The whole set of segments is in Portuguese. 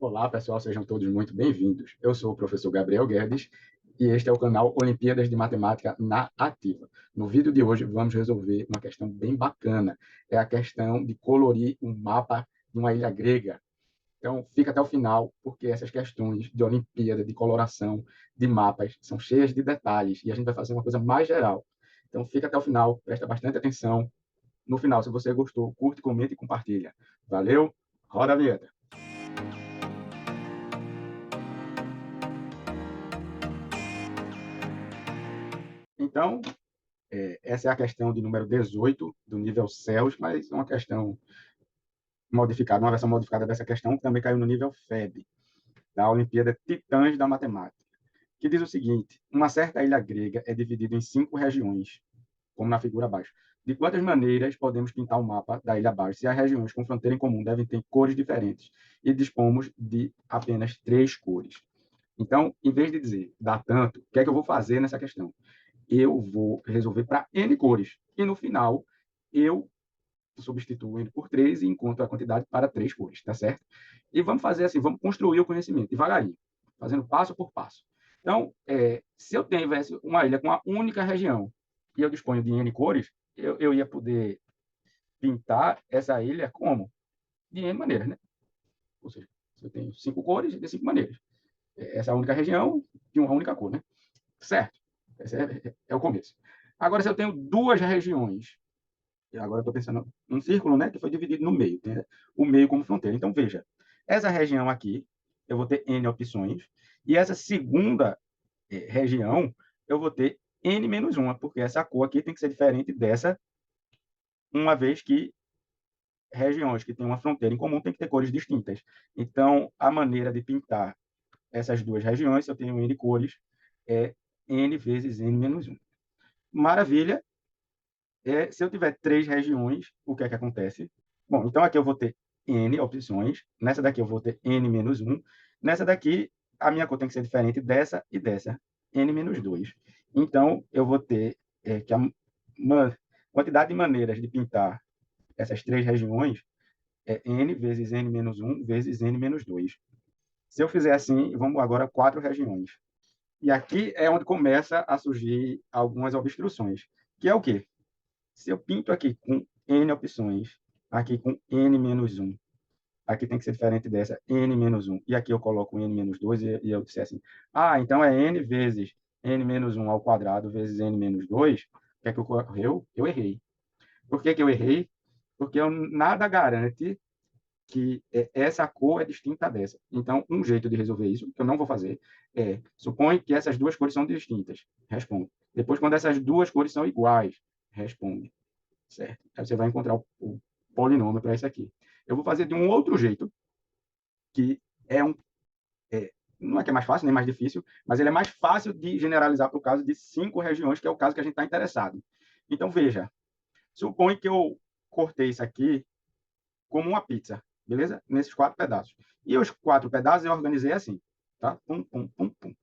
Olá, pessoal, sejam todos muito bem-vindos. Eu sou o professor Gabriel Guedes e este é o canal Olimpíadas de Matemática na Ativa. No vídeo de hoje, vamos resolver uma questão bem bacana. É a questão de colorir um mapa de uma ilha grega. Então, fica até o final, porque essas questões de Olimpíada, de coloração, de mapas, são cheias de detalhes e a gente vai fazer uma coisa mais geral. Então, fica até o final, presta bastante atenção. No final, se você gostou, curte, comente e compartilha. Valeu, roda a vinheta. Então, essa é a questão de número 18 do nível CELS, mas é uma questão modificada, uma versão modificada dessa questão, que também caiu no nível FEB, da Olimpíada Titãs da Matemática, que diz o seguinte: uma certa ilha grega é dividida em 5 regiões, como na figura abaixo. De quantas maneiras podemos pintar o mapa da ilha abaixo se as regiões com fronteira em comum devem ter cores diferentes e dispomos de apenas 3 cores? Então, em vez de dizer dá tanto, o que é que eu vou fazer nessa questão? Eu vou resolver para N cores. E no final, eu substituo N por 3 e encontro a quantidade para 3 cores, tá certo? E vamos fazer assim, vamos construir o conhecimento devagarinho, fazendo passo por passo. Então, se eu tivesse uma ilha com uma única região e eu disponho de N cores, eu ia poder pintar essa ilha como? De N maneiras, né? Ou seja, se eu tenho 5 cores, de 5 maneiras. Essa é a única região de uma única cor, né? Certo? Esse é o começo. Agora, se eu tenho duas regiões, e agora eu estou pensando um círculo, né, que foi dividido no meio, tem o meio como fronteira. Então, veja, essa região aqui, eu vou ter N opções, e essa segunda região, eu vou ter N menos uma, porque essa cor aqui tem que ser diferente dessa, uma vez que regiões que têm uma fronteira em comum têm que ter cores distintas. Então, a maneira de pintar essas duas regiões, se eu tenho N cores, é N vezes N menos um. Maravilha. Se eu tiver 3 regiões, o que é que acontece? Bom, então aqui eu vou ter N opções, nessa daqui eu vou ter N menos um, nessa daqui a minha cor tem que ser diferente dessa e dessa, N menos 2. Então, eu vou ter que a quantidade de maneiras de pintar essas 3 regiões é N vezes N menos um vezes N menos 2. Se eu fizer assim, vamos agora 4 regiões. E aqui é onde começa a surgir algumas obstruções, que é o quê? Se eu pinto aqui com N opções, aqui com N menos um, aqui tem que ser diferente dessa, N menos um, e aqui eu coloco N menos 2 e eu disser assim, então é N vezes N menos um ao quadrado vezes N menos 2, o que é que ocorreu? Eu errei. Por que que eu errei? Porque nada garante que essa cor é distinta dessa. Então, um jeito de resolver isso, que eu não vou fazer, supõe que essas duas cores são distintas. Responde. Depois, quando essas duas cores são iguais, responde. Certo? Aí você vai encontrar o polinômio para isso aqui. Eu vou fazer de um outro jeito, que é um. Não é que é mais fácil, nem mais difícil, mas ele é mais fácil de generalizar para o caso de 5 regiões, que é o caso que a gente está interessado. Então, veja, supõe que eu cortei isso aqui como uma pizza, beleza? Nesses 4 pedaços. E os 4 pedaços eu organizei assim, tá? Pum, pum, pum, pum.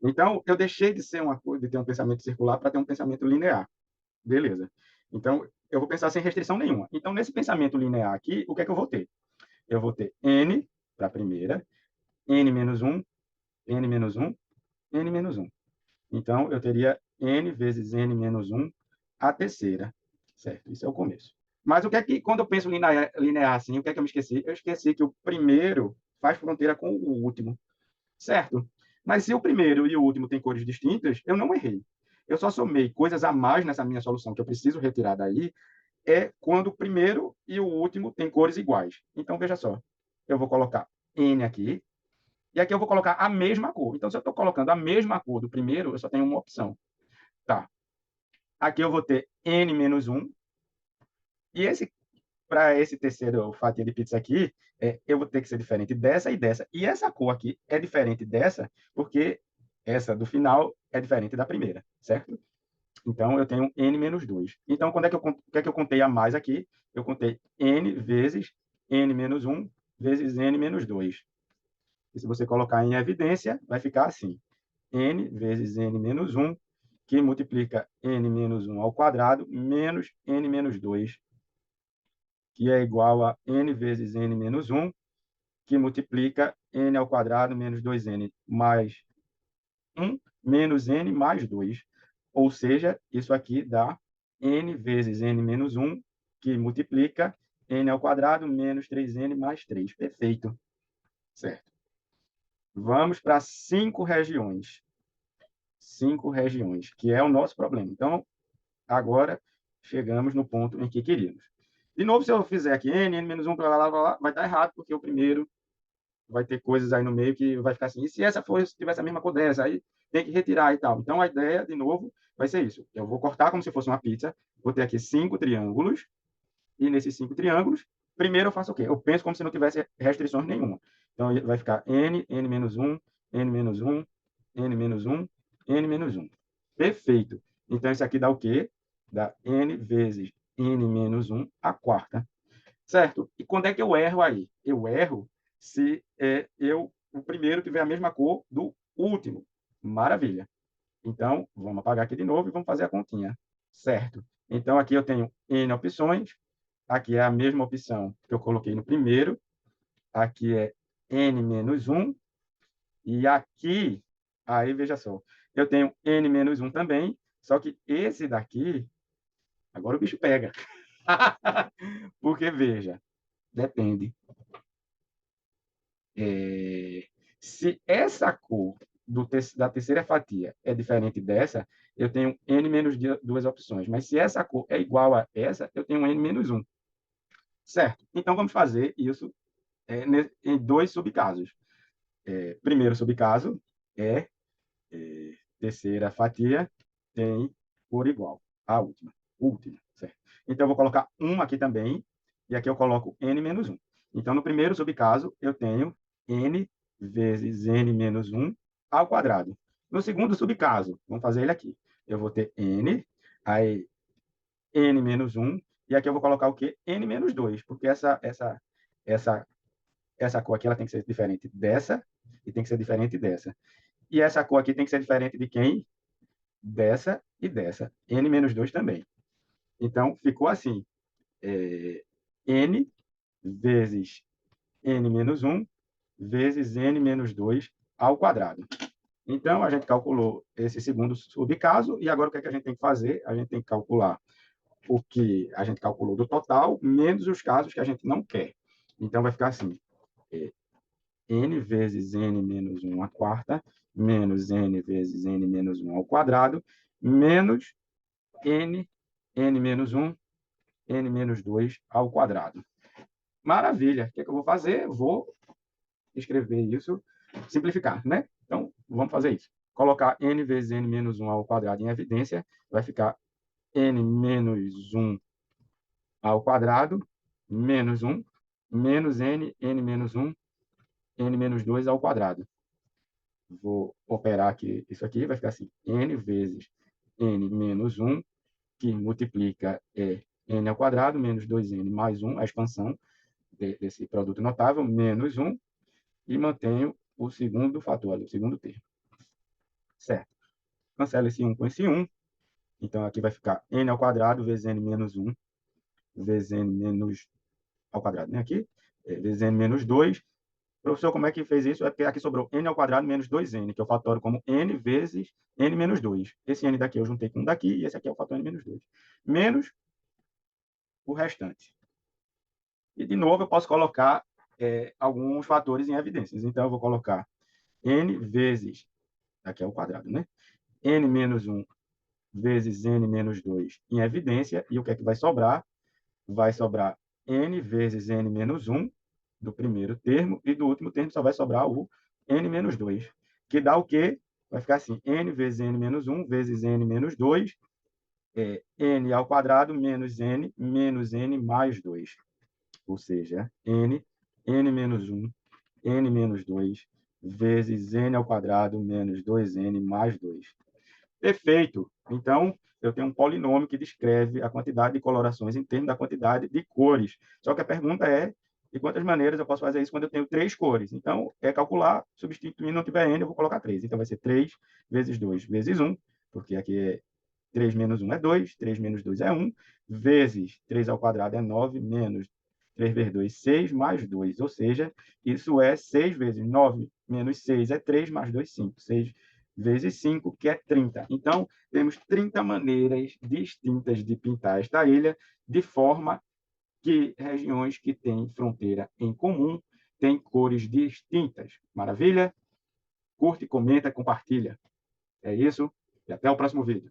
Então, eu deixei de ser de ter um pensamento circular para ter um pensamento linear. Beleza. Então, eu vou pensar sem restrição nenhuma. Então, nesse pensamento linear aqui, o que é que eu vou ter? Eu vou ter n para a primeira, n menos um, n menos um, n menos um. Então, eu teria n vezes n menos um a terceira. Certo? Isso é o começo. Mas o que é que, quando eu penso linear assim, o que é que eu me esqueci? Eu esqueci que o primeiro faz fronteira com o último. Certo? Mas se o primeiro e o último têm cores distintas, eu não errei. Eu só somei coisas a mais nessa minha solução que eu preciso retirar daí, quando o primeiro e o último têm cores iguais. Então, veja só, eu vou colocar N aqui, e aqui eu vou colocar a mesma cor. Então, se eu estou colocando a mesma cor do primeiro, eu só tenho uma opção. Tá. Aqui eu vou ter N menos um, e para esse terceiro fatia de pizza aqui, eu vou ter que ser diferente dessa e dessa. E essa cor aqui é diferente dessa, porque essa do final é diferente da primeira, certo? Então, eu tenho n menos 2. Então, quando é que o que é que eu contei a mais aqui? Eu contei n vezes n menos 1 vezes n menos 2. E se você colocar em evidência, vai ficar assim. N vezes n menos 1, que multiplica n menos 1 ao quadrado, menos n menos 2, que é igual a n vezes n menos 1, que multiplica n ao quadrado menos 2n mais 1 menos n mais 2. Ou seja, isso aqui dá n vezes n menos 1, que multiplica n ao quadrado menos 3n mais 3. Perfeito. Certo. Vamos para 5 regiões. 5 regiões, que é o nosso problema. Então, agora chegamos no ponto em que queríamos. De novo, se eu fizer aqui n menos 1, blá, blá, blá, blá, vai dar errado, porque o primeiro vai ter coisas aí no meio que vai ficar assim. E se essa fosse, tivesse a mesma cor dessa, aí tem que retirar e tal. Então, a ideia, de novo, vai ser isso. Eu vou cortar como se fosse uma pizza, vou ter aqui 5 triângulos, e nesses 5 triângulos, primeiro eu faço o quê? Eu penso como se não tivesse restrições nenhuma. Então, vai ficar n, n menos 1, n menos 1, n menos 1, n menos 1. Perfeito. Então, isso aqui dá o quê? Dá n vezes n menos 1 a quarta. Certo? E quando é que eu erro aí? Eu erro se o primeiro tiver a mesma cor do último. Maravilha. Então, vamos apagar aqui de novo e vamos fazer a continha. Certo? Então, aqui eu tenho N opções. Aqui é a mesma opção que eu coloquei no primeiro. Aqui é N menos 1. E aqui, aí veja só, eu tenho N menos 1 também, só que esse daqui, agora o bicho pega. Porque, veja, depende. Se essa cor da terceira fatia é diferente dessa, eu tenho n menos 2 opções. Mas se essa cor é igual a essa, eu tenho n menos 1. Certo? Então, vamos fazer isso em 2 subcasos. Primeiro subcaso é terceira fatia tem cor igual à última. Última, certo? Então, eu vou colocar 1 aqui também, e aqui eu coloco n menos 1. Então, no primeiro subcaso, eu tenho n vezes n menos 1 ao quadrado. No segundo subcaso, vamos fazer ele aqui. Eu vou ter n, aí n menos 1, e aqui eu vou colocar o quê? N menos 2, porque essa cor aqui ela tem que ser diferente dessa, e tem que ser diferente dessa. E essa cor aqui tem que ser diferente de quem? Dessa e dessa. N menos 2 também. Então, ficou assim. N vezes N menos 1 vezes N menos 2 ao quadrado. Então, a gente calculou esse segundo subcaso, e agora o que é que a gente tem que fazer? A gente tem que calcular o que a gente calculou do total, menos os casos que a gente não quer. Então, vai ficar assim, n vezes n menos 1 à quarta, menos n vezes n menos 1 ao quadrado, menos n menos 1, n menos 2 ao quadrado. Maravilha. O que é que eu vou fazer? Vou escrever isso, simplificar, né? Então, vamos fazer isso. Colocar n vezes n menos 1 ao quadrado em evidência, vai ficar n menos 1 ao quadrado, menos 1, menos n, n menos 1, n menos 2 ao quadrado. Vou operar aqui isso aqui, vai ficar assim, n vezes n menos 1, que multiplica n ao quadrado, menos 2n mais 1, a expansão desse produto notável, menos 1, e mantenho o segundo fator, o segundo termo. Certo. Cancela esse 1 com esse 1. Então, aqui vai ficar n ao quadrado vezes n menos 1, vezes n menos ao quadrado, né? Aqui, vezes n menos 2. Professor, como é que fez isso? É porque aqui sobrou n ao quadrado menos 2n, que é o fatório como n vezes n menos 2. Esse n daqui eu juntei com um daqui, e esse aqui é o fator n menos 2. Menos o restante. E, de novo, eu posso colocar alguns fatores em evidências. Então, eu vou colocar n vezes, aqui é o quadrado, né? N menos 1 vezes n menos 2 em evidência. E o que é que vai sobrar? Vai sobrar n vezes n menos 1 do primeiro termo, e do último termo só vai sobrar o n menos 2, que dá o quê? Vai ficar assim, n vezes n menos 1 vezes n menos 2, n ao quadrado menos n mais 2. Ou seja, n menos 1, n menos 2, vezes n ao quadrado menos 2n mais 2. Perfeito. Então, eu tenho um polinômio que descreve a quantidade de colorações em termos da quantidade de cores. Só que a pergunta é, de quantas maneiras eu posso fazer isso quando eu tenho 3 cores? Então, é calcular, substituindo, não tiver n, eu vou colocar 3. Então, vai ser 3 vezes 2 vezes 1, porque aqui é 3 menos 1 é 2, 3 menos 2 é 1, vezes 3 ao quadrado é 9, menos 3 vezes 2, 6, mais 2. Ou seja, isso é 6 vezes 9 menos 6 é 3, mais 2, 5. 6 vezes 5, que é 30. Então, temos 30 maneiras distintas de pintar esta ilha, de forma que regiões que têm fronteira em comum têm cores distintas. Maravilha? Curte, comenta, compartilha. É isso, e até o próximo vídeo.